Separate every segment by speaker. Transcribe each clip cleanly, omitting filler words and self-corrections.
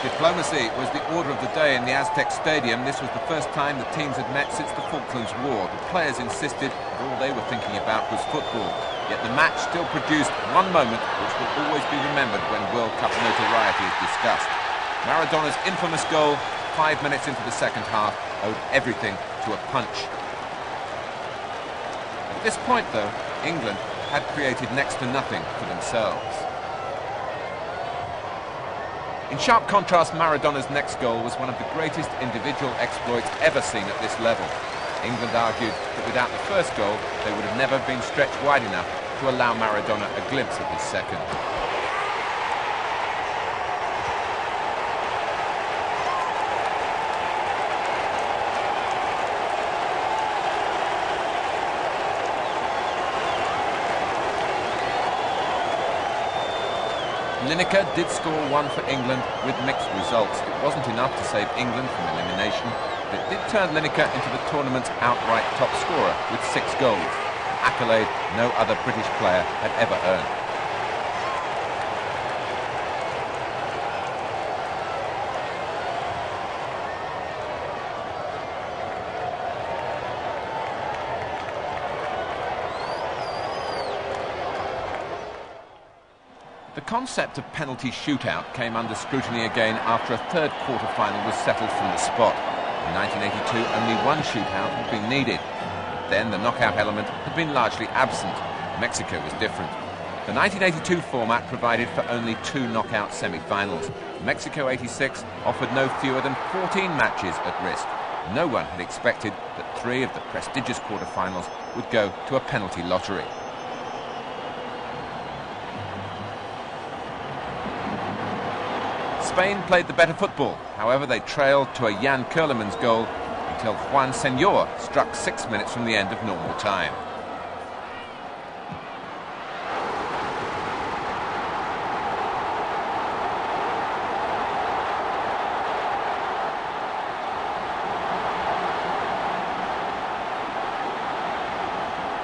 Speaker 1: Diplomacy was the order of the day in the Aztec Stadium. This was the first time the teams had met since the Falklands War. The players insisted that all they were thinking about was football. Yet the match still produced one moment which will always be remembered when World Cup notoriety is discussed. Maradona's infamous goal, 5 minutes into the second half, owed everything to a punch. At this point, though, England had created next to nothing for themselves. In sharp contrast, Maradona's next goal was one of the greatest individual exploits ever seen at this level. England argued that without the first goal, they would have never been stretched wide enough to allow Maradona a glimpse of his second. Lineker did score one for England with mixed results. It wasn't enough to save England from elimination, but it did turn Lineker into the tournament's outright top scorer with 6 goals, an accolade no other British player had ever earned. The concept of penalty shootout came under scrutiny again after a third quarter-final was settled from the spot. In 1982, only one shootout had been needed. Then the knockout element had been largely absent. Mexico was different. The 1982 format provided for only 2 knockout semi-finals. Mexico 86 offered no fewer than 14 matches at risk. No one had expected that 3 of the prestigious quarter-finals would go to a penalty lottery. Spain played the better football. However, they trailed to a Jan Kerlemans goal until Juan Señor struck 6 minutes from the end of normal time.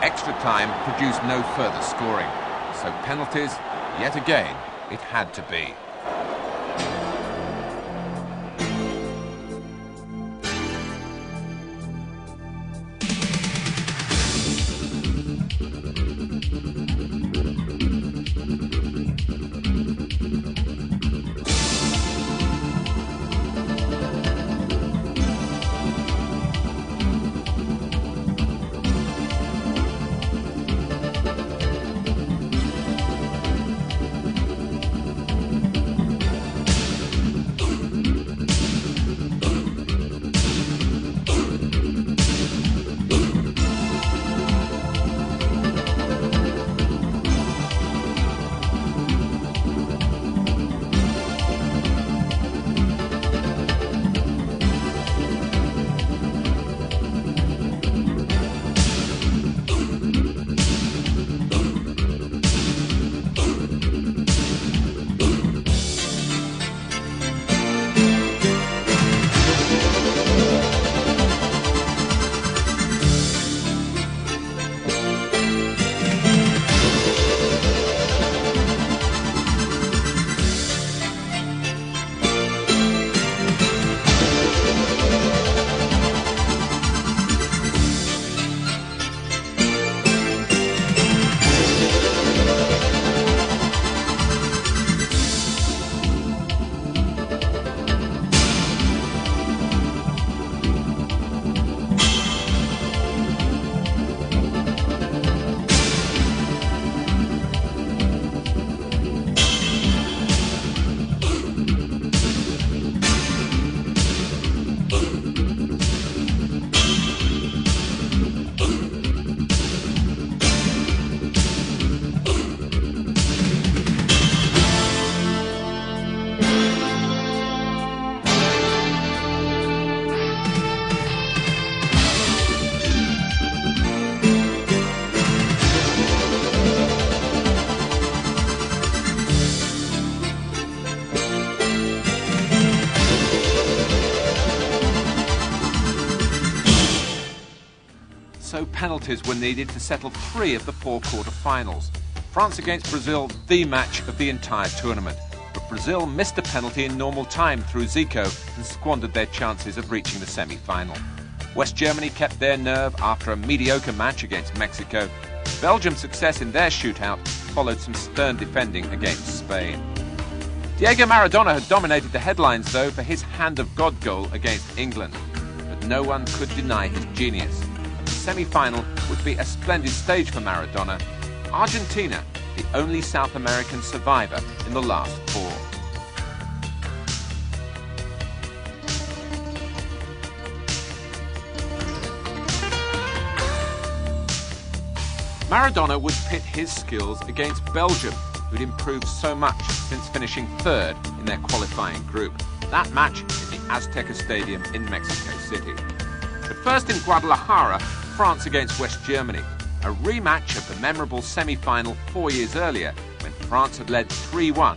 Speaker 1: Extra time produced no further scoring. So penalties, yet again, it had to be. So penalties were needed to settle 3 of the 4 quarter-finals. France against Brazil, the match of the entire tournament. But Brazil missed a penalty in normal time through Zico and squandered their chances of reaching the semi-final. West Germany kept their nerve after a mediocre match against Mexico. Belgium's success in their shootout followed some stern defending against Spain. Diego Maradona had dominated the headlines, though, for his Hand of God goal against England. But no one could deny his genius. The semi-final would be a splendid stage for Maradona. Argentina, the only South American survivor in the last four. Maradona would pit his skills against Belgium, who'd improved so much since finishing third in their qualifying group. That match in the Azteca Stadium in Mexico City. But first in Guadalajara, France against West Germany, a rematch of the memorable semi-final 4 years earlier when France had led 3-1